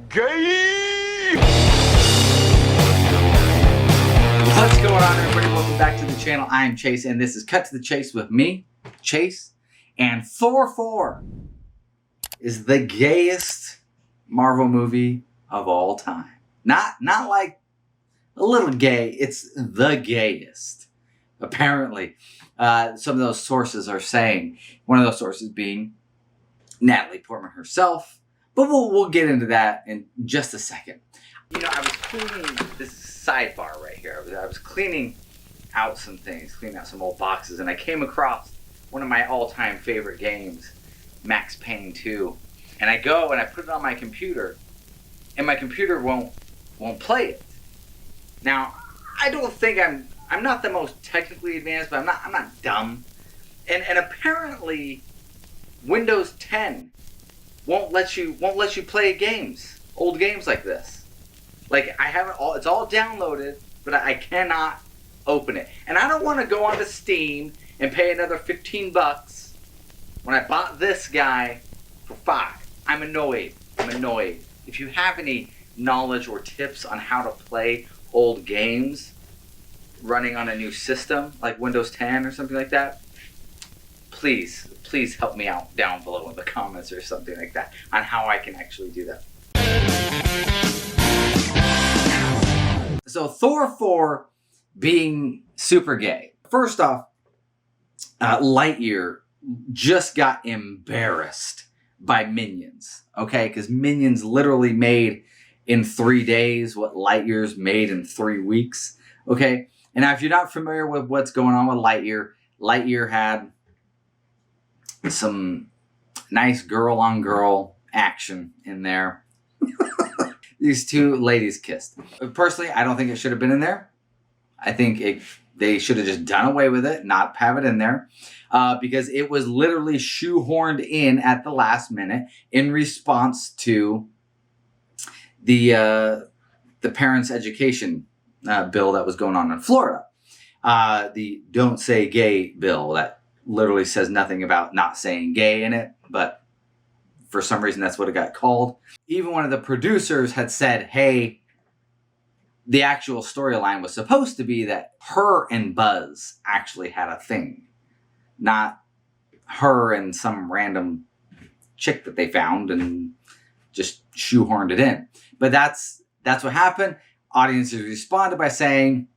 Gay! What's going on, everybody? Welcome back to the channel. I'm Chase, and this is Cut to the Chase with me, Chase. And Thor 4 is the gayest Marvel movie of all time. Not like a little gay, it's the gayest. Apparently, some of those sources are saying, one of those sources being Natalie Portman herself. But we'll get into that in just a second. You know, I was cleaning this sidebar right here. I was cleaning out some things, cleaning out some old boxes, and I came across one of my all-time favorite games, Max Payne 2. And I go and I put it on my computer, and my computer won't play it. Now, I don't think I'm not the most technically advanced, but I'm not dumb. And apparently Windows 10 won't let you play games, old games like this. Like, I have it all, it's all downloaded, but I cannot open it. And I don't want to go onto Steam and pay another $15 when I bought this guy for $5. I'm annoyed. If you have any knowledge or tips on how to play old games running on a new system, like Windows 10 or something like that, please help me out down below in the comments or something like that on how I can actually do that. So Thor 4 being super gay. First off, Lightyear just got embarrassed by Minions, okay? Because Minions literally made in 3 days what Lightyear's made in 3 weeks, okay? And now if you're not familiar with what's going on with Lightyear, Lightyear had some nice girl-on-girl action in there. These two ladies kissed. Personally, I don't think it should have been in there. I think they should have just done away with it, not have it in there. Because it was literally shoehorned in at the last minute in response to the parents' education bill that was going on in Florida. The Don't Say Gay bill that literally says nothing about not saying gay in it, but for some reason that's what it got called. Even one of the producers had said, hey, the actual storyline was supposed to be that her and Buzz actually had a thing, not her and some random chick that they found and just shoehorned it in. But that's what happened. Audiences responded by saying,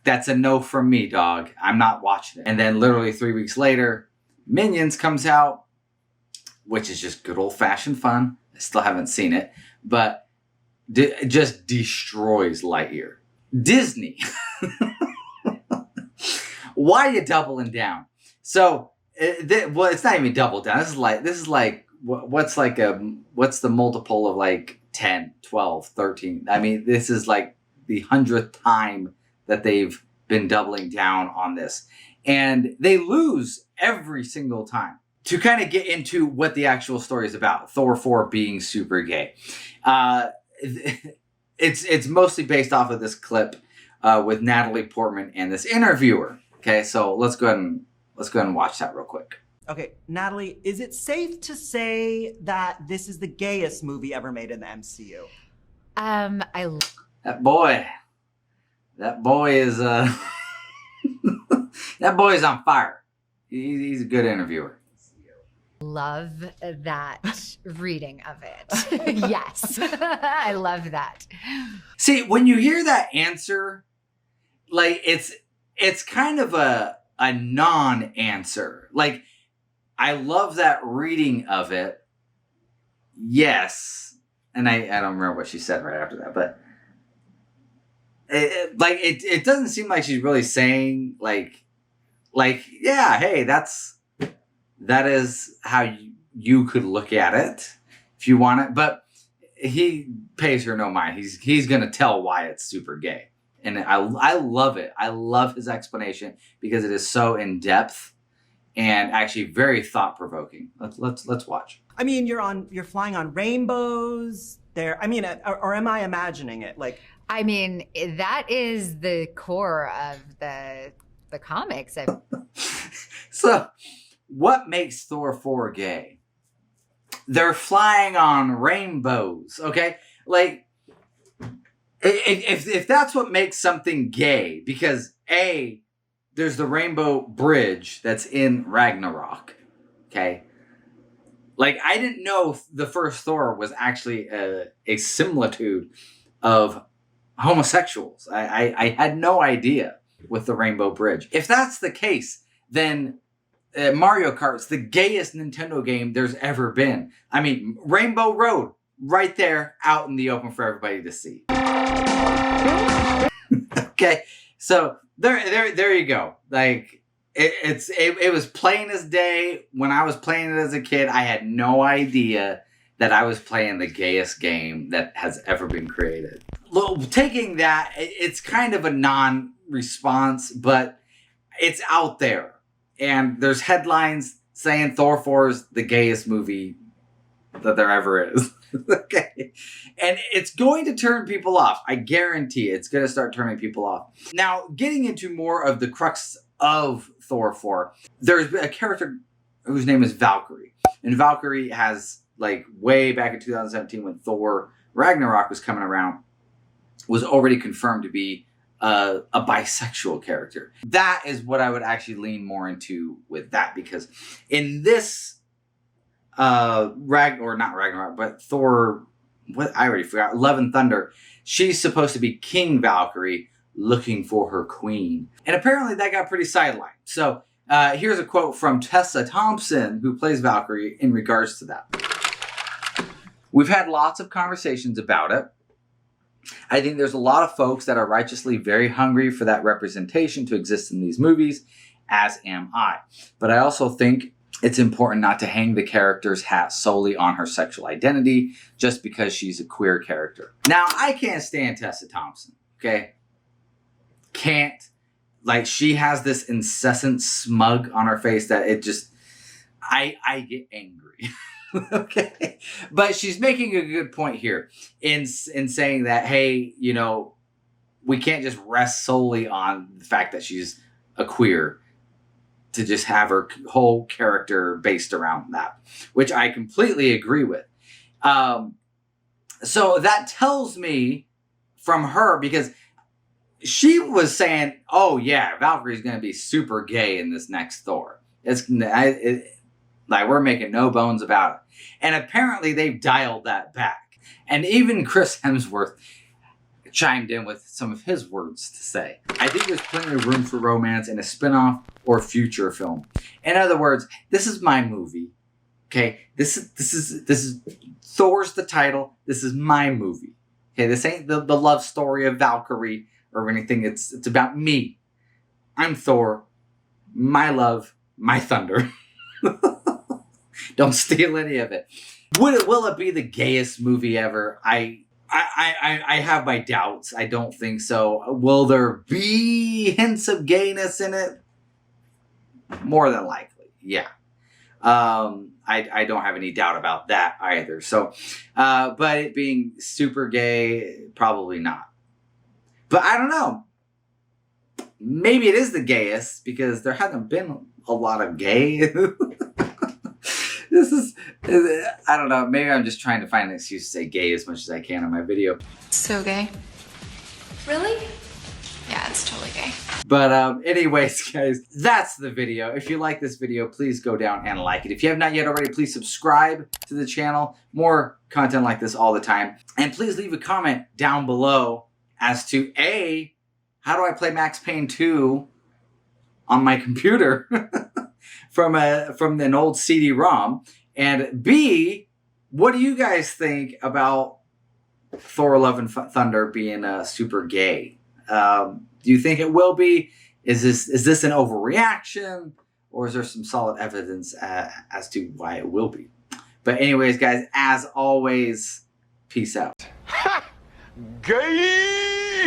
that's a no from me, dog. I'm not watching it. And then literally 3 weeks later, Minions comes out, which is just good old-fashioned fun. I still haven't seen it, but it just destroys Lightyear. Disney. Why are you doubling down? So, well, it's not even double down. This is like what's the multiple of like 10, 12, 13? I mean, this is like the 100th time that they've been doubling down on this. And they lose every single time. To kind of get into what the actual story is about, Thor 4 being super gay. It's mostly based off of this clip with Natalie Portman and this interviewer. Okay, so let's go ahead and watch that real quick. Okay, Natalie, is it safe to say that this is the gayest movie ever made in the MCU? That boy is that boy is on fire. He's a good interviewer. Love that reading of it. Yes, I love that. See, when you hear that answer, like it's kind of a non-answer. Like, I love that reading of it. Yes, and I don't remember what she said right after that, but it doesn't seem like she's really saying like yeah, hey, that is how you could look at it if you want it. But he pays her no mind. He's gonna tell why it's super gay, and I love it. I love his explanation because it is so in depth and actually very thought provoking. Let's watch. I mean, you're flying on rainbows. I mean, or am I imagining it? Like, I mean, that is the core of the comics. So, what makes Thor 4 gay? they're flying on rainbows, okay? Like, if that's what makes something gay, because A, there's the rainbow bridge that's in Ragnarok, okay? Like, I didn't know the first Thor was actually a similitude of homosexuals. I had no idea with the rainbow bridge. If that's the case, then Mario Kart's the gayest Nintendo game there's ever been. I mean, Rainbow Road, right there, out in the open for everybody to see. Okay, so there you go. Like, it was plain as day. When I was playing it as a kid, I had no idea that I was playing the gayest game that has ever been created. Taking that, it's kind of a non-response, but it's out there. And there's headlines saying Thor 4 is the gayest movie that there ever is. Okay. And it's going to turn people off. I guarantee it's going to start turning people off. Now, getting into more of the crux of Thor 4, there's a character whose name is Valkyrie. And Valkyrie has, like, way back in 2017 when Thor Ragnarok was coming around, was already confirmed to be a bisexual character. That is what I would actually lean more into with that, because in this not Ragnarok, but Thor, what I already forgot, Love and Thunder, she's supposed to be King Valkyrie looking for her queen. And apparently that got pretty sidelined. So here's a quote from Tessa Thompson, who plays Valkyrie, in regards to that. We've had lots of conversations about it. I think there's a lot of folks that are righteously very hungry for that representation to exist in these movies, as am I. But I also think it's important not to hang the character's hat solely on her sexual identity just because she's a queer character. Now, I can't stand Tessa Thompson, okay? Can't. Like, she has this incessant smug on her face that it just, I get angry. Okay, but she's making a good point here in saying that, hey, you know, we can't just rest solely on the fact that she's a queer to just have her whole character based around that, which I completely agree with. So that tells me from her, because she was saying, oh yeah, Valkyrie's going to be super gay in this next Thor. Like, we're making no bones about it. And apparently they've dialed that back. And even Chris Hemsworth chimed in with some of his words to say. I think there's plenty of room for romance in a spin-off or future film. In other words, this is my movie. Okay? This is Thor's the title. This is my movie. Okay, this ain't the love story of Valkyrie or anything. It's about me. I'm Thor. My love, my thunder. Don't steal any of it. Will it be the gayest movie ever? I have my doubts. I don't think so. Will there be hints of gayness in it? More than likely, yeah. I don't have any doubt about that either. So, but it being super gay, probably not. But I don't know. Maybe it is the gayest because there hasn't been a lot of gay. I don't know, maybe I'm just trying to find an excuse to say gay as much as I can in my video. So gay. Really? Yeah, it's totally gay. But anyways, guys, that's the video. If you like this video, please go down and like it. If you have not yet already, please subscribe to the channel. More content like this all the time. And please leave a comment down below as to A, how do I play Max Payne 2 on my computer? from an old CD-ROM, and B, what do you guys think about Thor: Love and Thunder being super gay? Do you think it will be? Is this an overreaction, or is there some solid evidence as to why it will be? But anyways, guys, as always, peace out. Gay!